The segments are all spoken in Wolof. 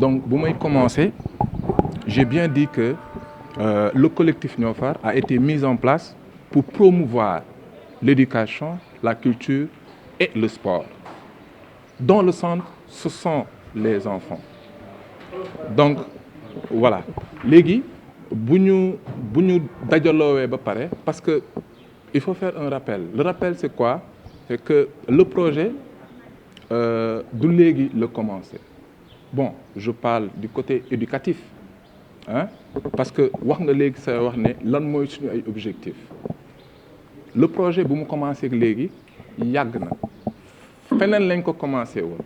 donc bu may commencer j'ai bien dit que le collectif Niofar a été mis en place pour promouvoir l'éducation, la culture et le sport. Dans le centre, ce sont les enfants. Donc voilà léegi bu ñu dajaloowee ba pare parce que il faut faire un rappel. Le rappel c'est quoi? C'est que le projet du léegi la commencé. Bon, je parle du côté éducatif. Parce que wax nga léegi sa wax ne lan mooy suñu ay objectif. Le projet bu mu commencé ak léegi yàgg na feneen lañ ko commencé woon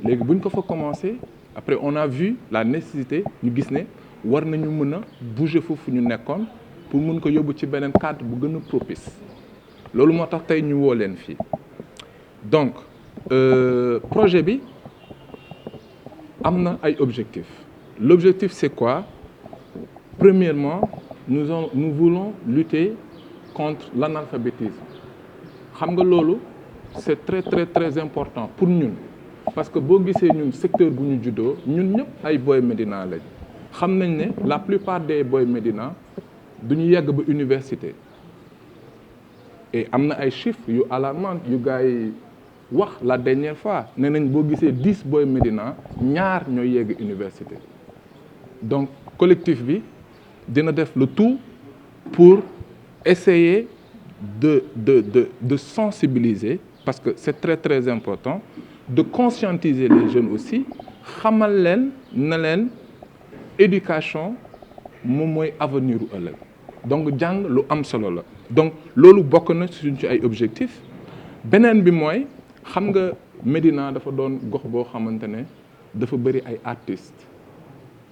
léegi bu ñu ko fa commencé après on a vu la nécessité ñu gis ne war nañu mën a bouger foofu ñu nekkoon pour mën ko yóbbu ci beneen cadre bu gën a propice loolu moo tax tey ñu woo leen fii donc projet bi am na ay objectifs. L'objectif c'est quoi? Premièrement, nous voulons lutter contre l'analphabétisme. Xam nga loolu c'est très important pour ñun parce que boo gisee ñun secteur bu ñu juddoo ñun ñëpp ay boy Médina lañ xam nañ ne la plupart des boy Médina du ñu yegg ba université et am na ay chiffres yu alarmants yu gars yi wax la dernière fois nee nañ boo gisee 10 boy Médina ñaar ñooy yegg université. Donc collectif bi dina def le tout pour essayer de sensibiliser parce que c'est très important de conscientiser les jeunes aussi xamal leen na leen éducation moom mooy avenir u ëllëg donc jàng lu am solo la donc loolu bokk na suñ ci ay objectifs beneen bi mooy xam nga Médina dafa doon gox boo xamante ne dafa bëri ay artistes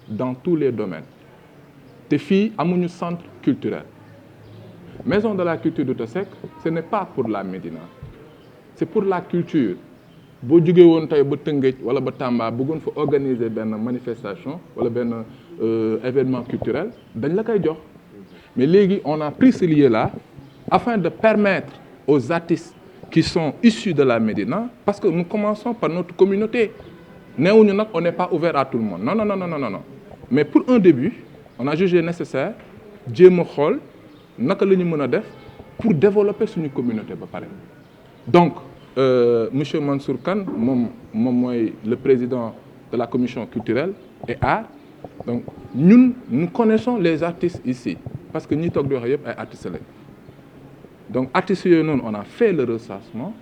dans tous les domaines te fii amuñu centre culturel maison de la culture de Outa Seck ce n'est pas pour la Médina c'est pour la culture boo jógee woon tey ba Tëngéej wala ba Tamba bëggoon fa organiser benn manifestation wala benn événement culturel dañ la koy jox mais léegi on a pris ce lieu-là afin de permettre aux artistes qui sont issus de la Médina parce que nous commençons par notre communauté neewuñu nag on n'est pas ouvert à tout le monde non mais pour un début on a jugé nécessaire jéem a xool naka la ñu mën a def pour développer suñu communauté ba pare donc monsieur Mansour Kane moom mooy le président de la commission culturelle et art donc ñun nous connaissons les artistes ici parce que ñi toog di wax yëpp ay artistes lañ donc artistes yooyu noonu on a fait le recensement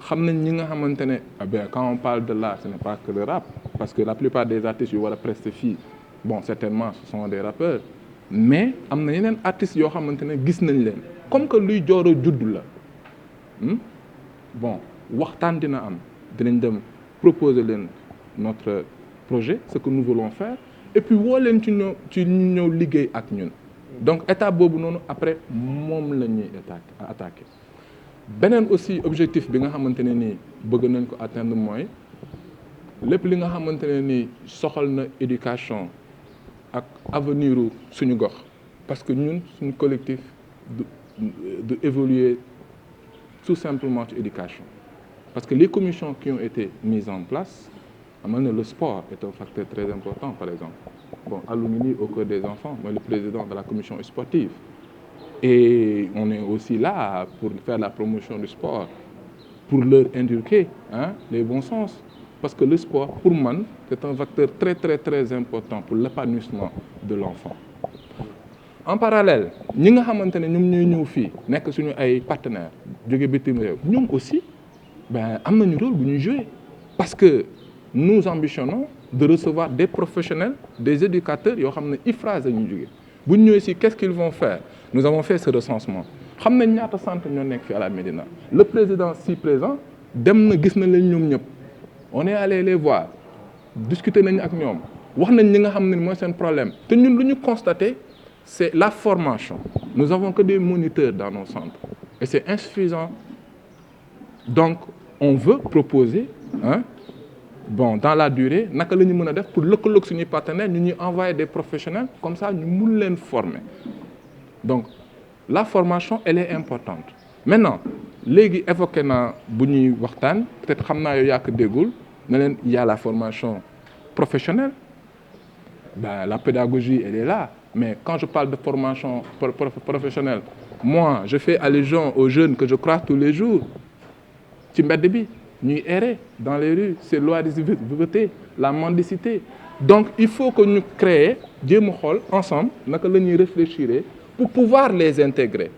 xam nañ ñi nga xamante ne quand on parle de l'art ce n'est pas que le rap parce que la plupart des artistes yu war a prester fii bon certainement ce sont des rappeurs mais am na yeneen artistes yoo xamante ne gis nañ leen comme que luy jooro judd la bon waxtaan dina am dinañ dem proposer leen notre projet ce que nous voulons faire et puis woo leen ci ñëw liggéey ak ñun donc étape boobu noonu après moom la ñuy attaquer beneen aussi objectif bi nga xamante ne nii bëgg nañ ko atteindre mooy lépp li nga xamante ne nii soxal na éducation ak avenir u suñu gox parce que ñun suñu collectif de évoluer tout simplement ci éducation parce que les commissions qui ont été mises en place amal na le sport est un facteur très important par exemple bon Alou ngi nii au cœur des enfants mooy le président de la commission sportive et on est aussi là pour faire la promotion du sport pour leur inculquer les bons sens parce que le sport pour man c'est un facteur très important pour l'épanouissement de l'enfant en parallèle ñi nga xamante ne ñoom ñooy ñëw fii nekk suñu ay partenaires jóge bitim réew ñoom aussi am nañu rôle bu ñuy jouer parce que nous ambitionnons de recevoir des professionnels des éducateurs yoo xam ne IFRAS la ñuy jóge bu ñu ñëwee si qu'est-ce qu'ils vont faire nous avons fait ce recensement xam nañ ñaata centre ñoo nekk fii à la Médina le président si présent dem na gis na leen ñoom ñëpp on est allé les voir discuter nañ ak ñoom wax nañ ñi nga xam ne mooy seen problème te ñun lu ñu constaté c'est la formation nous avons que des moniteurs dans nos centres et c'est insuffisant donc on veut proposer dans la durée naka la ñu mën a def pour lëkkaloog suñuy partenaires ñu ñuy envoyer des professionnels comme ça ñu mun leen former donc la formation elle est importante maintenant léegi évoqué naa bu ñuy waxtaan peut-être xam naa yow yaa ko déggul ne leen il y a la formation professionnelle, ben, la pédagogie, elle est là. Mais quand je parle de formation professionnelle, moi, je fais allusion aux jeunes que je croise tous les jours. Ci mbedd bi ñuy errer dans les rues, c'est l'oisiveté, la mendicité. Donc il faut que ñu créer jéem a xool ensemble naka la ñuy réfléchir pour pouvoir les intégrer.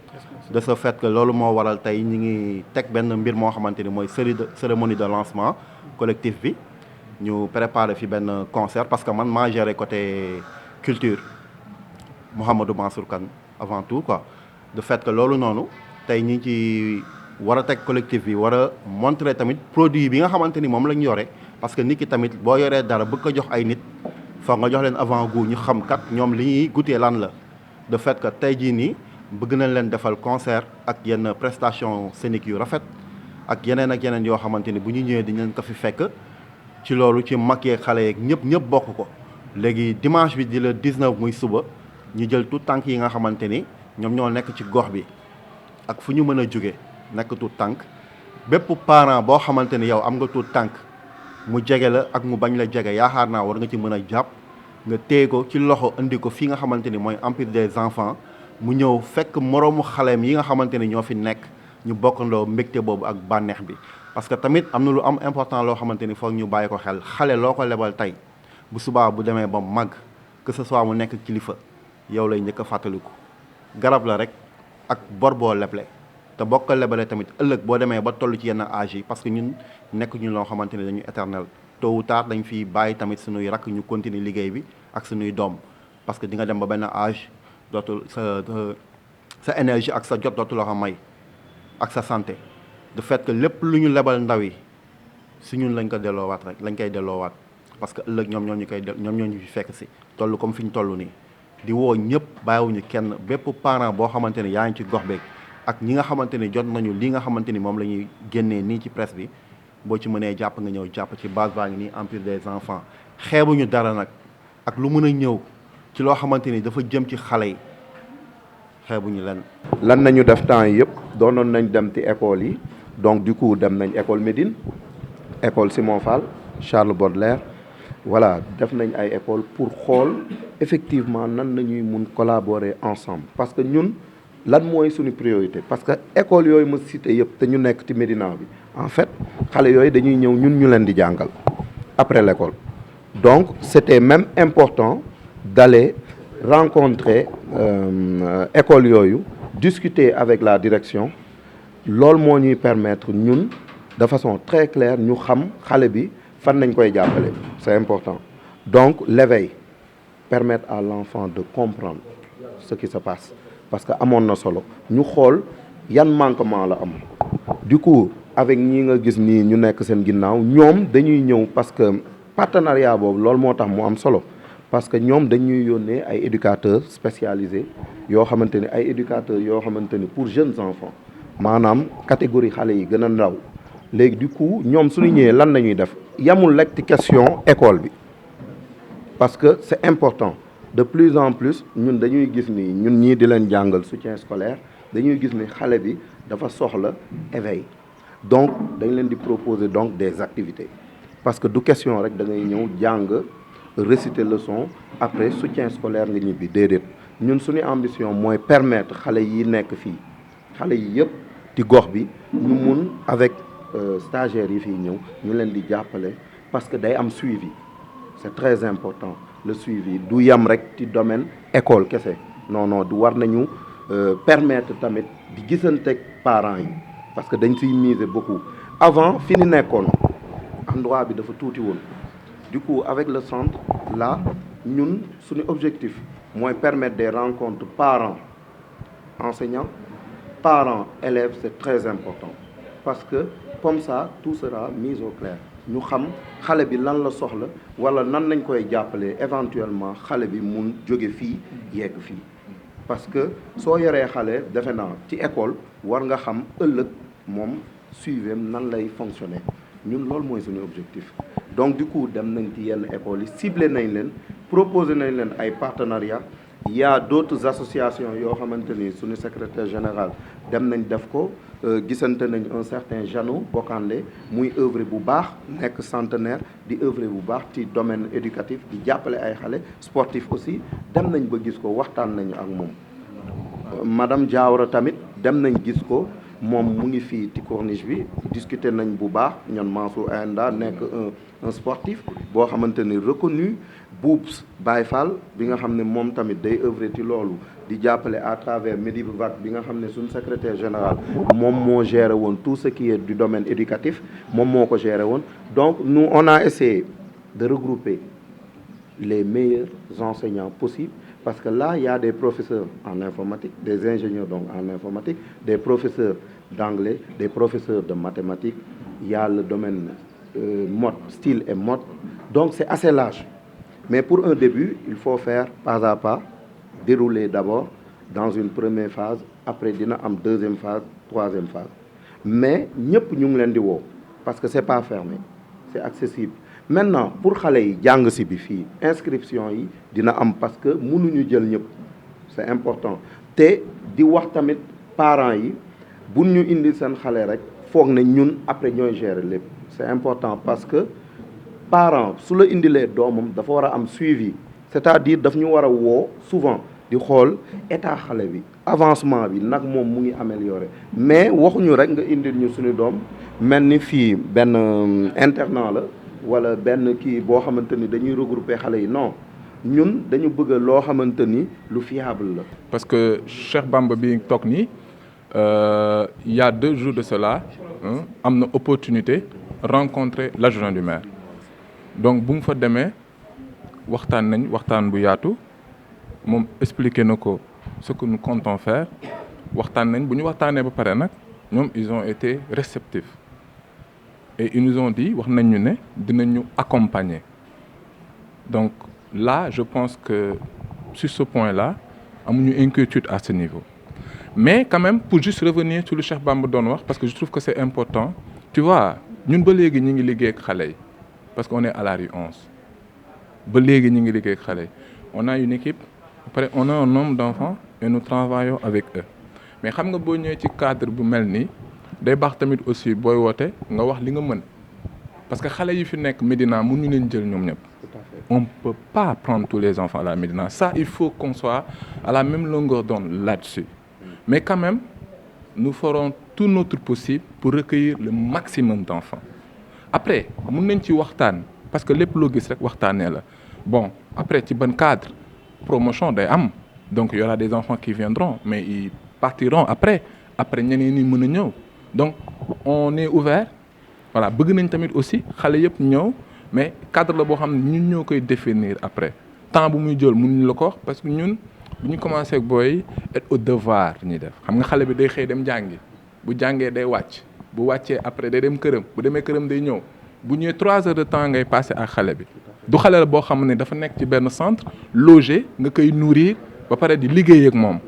De ce fait que loolu moo waral tey ñi ngi teg benn mbir moo xamante ni mooy cérémonie de lancement collectif bi ñu préparé fi benn concert parce que man maa géré côté culture Mouhamadou Mansour Kane avant tout quoi. De fait que loolu noonu tey ñi ci war a teg collectif bi war a montrer tamit produit bi nga xamante ni moom la ñu yore parce que nit ki tamit boo yoree dara bëgg ko jox ay nit foog nga jox leen avant-goût ñu xam kat ñoom li ñuy goûter lan la. De fait que tey jii nii bëgg nañ leen defal concert ak yenn prestation scénique yu rafet ak yeneen yoo xamante ni bu ñu ñëwee dañ leen ko fi fekk ci loolu ci mag yeeg xale yeeg ñëpp bokk ko. léegi dimanche bi di le 19 muy suba ñu jël tout tànk yi nga xamante ni ñoom ñoo nekk ci gox bi ak fu ñu mën a jóge nekk tout tànk bépp parent boo xamante ni yow am nga tout tànk mu jege la ak mu bañ la jege yaakaar naa war nga ci mën a jàpp nga téye ko ci loxo indi ko fii nga xamante ni mooy Empire des enfants mu ñëw fekk moroomu xaleem yi nga xamante ni ñoo fi nekk ñu bokkandoo mbégte boobu ak bànneex bi. parce que tamit am na lu am important loo xamante ni foog ñu bàyyi ko xel xale loo ko lebal tey bu subaa bu demee ba màgg que ce soit mu nekk kilifa yow lay njëkk a fàttaliku garab la rek ak bor boo leble. te boo ko lebalee tamit ëllëg boo demee ba toll ci yenn âge yi parce que ñun nekk ñu loo xamante ni dañu éternel tôt ou tard dañ fi bàyyi tamit suñuy rakk ñu continuer liggéey bi ak suñuy doom parce que di nga dem ba benn âge dootul sa énergie ak sa jot dootu la ko may ak sa santé. de fait que lépp lu ñu lebal ndaw yi si ñun lañ ko delloowaat rek lañ koy delloowaat parce que ëllëg ñoom ñoo ñu fi fekk si toll comme fi ñu toll nii di woo ñëpp bàyyiwuñu kenn bépp parent boo xamante ni yaa ngi ci gox beeg. ak ñi nga xamante ni jot nañu li nga xamante ni moom la ñuy génnee nii ci presse bi boo ci mënee jàpp nga ñëw jàpp ci base baa ngi nii Empire des enfants xeebuñu dara nag ak lu mën a ñëw ci loo xamante ni dafa jëm ci xale yi xeebuñu leen. lan nañu def temps yi yëpp doonoon nañ dem ci école yi donc du coup dem nañ école Médine école Simon Fall Charles Baudelaire voilà def nañ ay école pour xool effectivement nan nañuy mun collaborer ensemble parce que ñun. lan mooy suñu priorité parce que école yooyu ma cité yëpp te ñu nekk ci Médina bi en fait xale yooyu dañuy ñëw ñun ñu leen di jàngal après l'école donc c'était même important d'aller rencontrer école yooyu discuter avec la direction loolu moo ñuy permettre ñun de façon très claire ñu xam xale bi fan nañ koy jàppale c'est important donc l'éveil permettre à l'enfant de comprendre ce qui se passe parce que amoon na solo ñu xool yan manquement la am du coup avec ñi nga gis nii ñu nekk seen ginnaaw ñoom dañuy ñëw parce que partenariat boobu loolu moo tax mu am solo parce que ñoom dañuy yónnee ay éducateurs spécialisés yoo xamante ni ay éducateurs yoo xamante ni pour jeunes enfants maanaam catégorie xale yi gën a ndaw léegi du coup ñoom suñu ñëwee lan la ñuy def yamul rek ci question école bi parce que c'est important de plus en plus ñun dañuy gis ni ñun ñii di leen jàngal soutien scolaire dañuy gis ni xale bi dafa soxla éveil donc dañ leen di proposer donc des activités parce que du question rek da ngay ñëw jàng réciter leçon après soutien scolaire nga ñibbi déedéet ñun suñu ambition mooy permettre xale yi nekk fii xale yi yëpp ci gox bi ñu mun avec stagiaires yi fii ñëw ñu leen di jàppale parce que day am suivi c'est très important le suivi du yam rek ci domaine école kese non du war nañu permettre tamit di gisanteeg parents yi parce que dañ siy miser beaucoup avant fi ñu nekkoon endroit bi dafa tuuti woon du coup avec le centre là ñun suñu objectif mooy permettre des rencontres parents enseignants parents élèves c'est très important parce que comme ça tout sera mis au clair ñu xam xale bi lan la soxla wala nan lañ koy jàppalee éventuellement xale bi mun jóge fii yegg fii parce que soo yoree xale defe naa ci école war nga xam ëllëg moom suivem nan lay fonctionner ñun loolu mooy suñu objectif donc du coup dem nañ ci yenn écoles yi ciblé nañ leen proposé nañ leen ay partenariat il y a d'autres associations yoo xamante ni suñu secrétaire général dem nañ def ko gisante nañ un certain Janou Bokandé muy œuvre bu baax nekk centenaire di œuvre bu baax ci domaine éducatif di jàppale ay xale sportif aussi dem nañ ba gis ko waxtaan nañu ak moom madame Diawara tamit dem nañ gis ko moom mu ngi fii ci corniche bi discuter nañ bu baax ñoon Mansour Enda nekk un sportif boo xamante ni reconnu Boubs Baye Fall bi nga xam ne moom tamit day œuvrer ci loolu di jàppale à travers Medivac bi nga xam ne suñu secrétaire général moom moo géré woon tout ce qui est du domaine éducatif moom moo ko géré woon donc nous on a essayé de regrouper les meilleurs enseignants possibles parce que là il y a des professeurs en informatique, des ingénieurs donc en informatique, des professeurs d'anglais, des professeurs de mathématiques, il y a le domaine mode, style et mode, donc c'est assez large. Mais pour un début, il faut faire pas à pas, dérouler d'abord dans une première phase, après dina am deuxième phase, troisième phase. Mais ñëpp ñu ngi leen di woo parce que c'est pas fermé, c'est accessible. Maintenant pour xale yi jàng si bi fii inscription yi dina am parce que mënuñu jël ñëpp, c'est important. te di wax tamit parents yi bu ñu indi seen xale rek foog ne ñun après ñooy gérer lépp. C'est important parce que parent su la indilee doomam dafa war a am suivi, c'est-à-dire daf ñu war a woo souvent di xool état xale bi avancement bi nag moom mu ngi amélioré mais waxuñu rek nga indil ñu suñu doom mel ni fii benn internat la wala benn kii boo xamante ni dañuy regrouper xale yi non ñun dañu bëgg loo xamante ni lu fiable la. parce que Cheikh Bamba bi toog nii il y a 2 jours de cela am na opportunité rencontrer l'adjoint du maire donc bu mu fa demee waxtaan bu yaatu moom expliqué na ko ce que nous comptons faire waxtaan nañ bu ñu waxtaanee ba pare nag ñoom ils ont été réceptifs et ils nous ont dit wax nañ ñu ne dinañu accompagner donc là je pense que sur ce point-là amuñu inquiétude à ce niveau mais quand même pour juste revenir sur le Cheikh Bamba doon wax parce que je trouve que c'est important tu vois ñun ba léegi ñi ngi liggéey ak xale yi parce qu'on est à la rue 11 ba léegi ñi ngi liggéey ak xale yi on a une équipe après on a un nombre d'enfants et nous travaillons avec eux mais xam nga boo ñëwee ci cadre bu mel nii day baax tamit aussi booy woote nga wax li nga mën parce que xale yi fi nekk Médina mënuñu leen jël ñoom ñëpp on peut pas prendre tous les enfants à la Médina ça il faut qu'on soit à la même longueur d'onde là-dessus mais quand même nous ferons tout notre possible pour recueillir le maximum d'enfants après mën nañ ci waxtaan parce que lépp loo gis rek waxtaanee la bon après ci ban cadre promotion day am donc il y aura des enfants qui viendront mais ils partiront après ñeneen ñi mën a ñëw donc on est ouvert voilà bëgg nañ tamit aussi xale yëpp ñëw mais cadre la boo xam ne ñun ñoo koy définir après temps bu muy jël mënuñ la ko wax parce que ñun bu ñu commencé ak booy être au devoir ñuy def xam nga xale bi day xëy dem jàngi bu jàngee day wàcc bu wàccee après day dem këram bu demee këram day ñëw bu ñëwee 3 heures de temps ngay passé ak xale bi du xale la boo xam ne dafa nekk ci benn centre logé nga koy nourrir ba pare di liggéey ak moom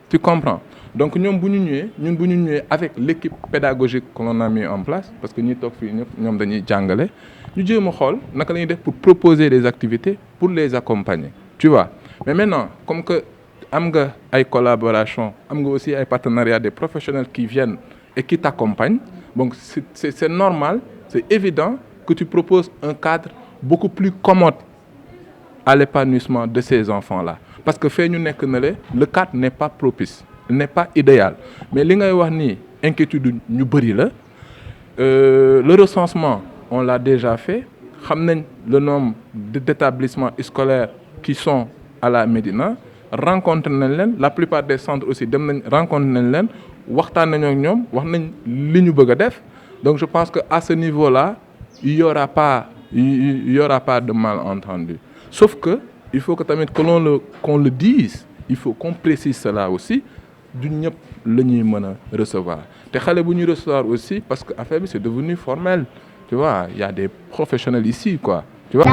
tu comprends donc ñoom bu ñu ñëwee avec l'équipe pédagogique que l'on a mis en place parce que ñi toog fii ñëpp ñoom dañuy jàngale ñu jéem a xool naka la ñuy def pour proposer des activités pour les accompagner tu vois mais maintenant comme que am nga ay collaboration am nga aussi ay partenariats des professionnels qui viennent et qui t'accompagnent donc c'est normal c'est évident que tu proposes un cadre beaucoup plus commode à l'épanouissement de ces enfants-là parce que fee ñu nekk na le cadre n'est pas propice n'est pas idéal mais li ngay wax nii inquiétude ñu bëri la le recensement on l'a déjà fait xam nañ le nombre d'établissements scolaires qui sont à la Médina rencontre nañ leen la plupart des centres aussi dem nañ rencontre nañ leen waxtaan nañoo ak ñoom wax nañ li ñu bëgg a def donc je pense que à ce niveau-là il y aura pas de malentendu sauf que il faut que tamit qu'on le dise il faut qu'on précise cela aussi du ñëpp la ñuy mën a recevoir te xale bu ñuy recevoir aussi parce que affaire bi c'est devenu formel tu vois il y a des professionnels ici quoi tu vois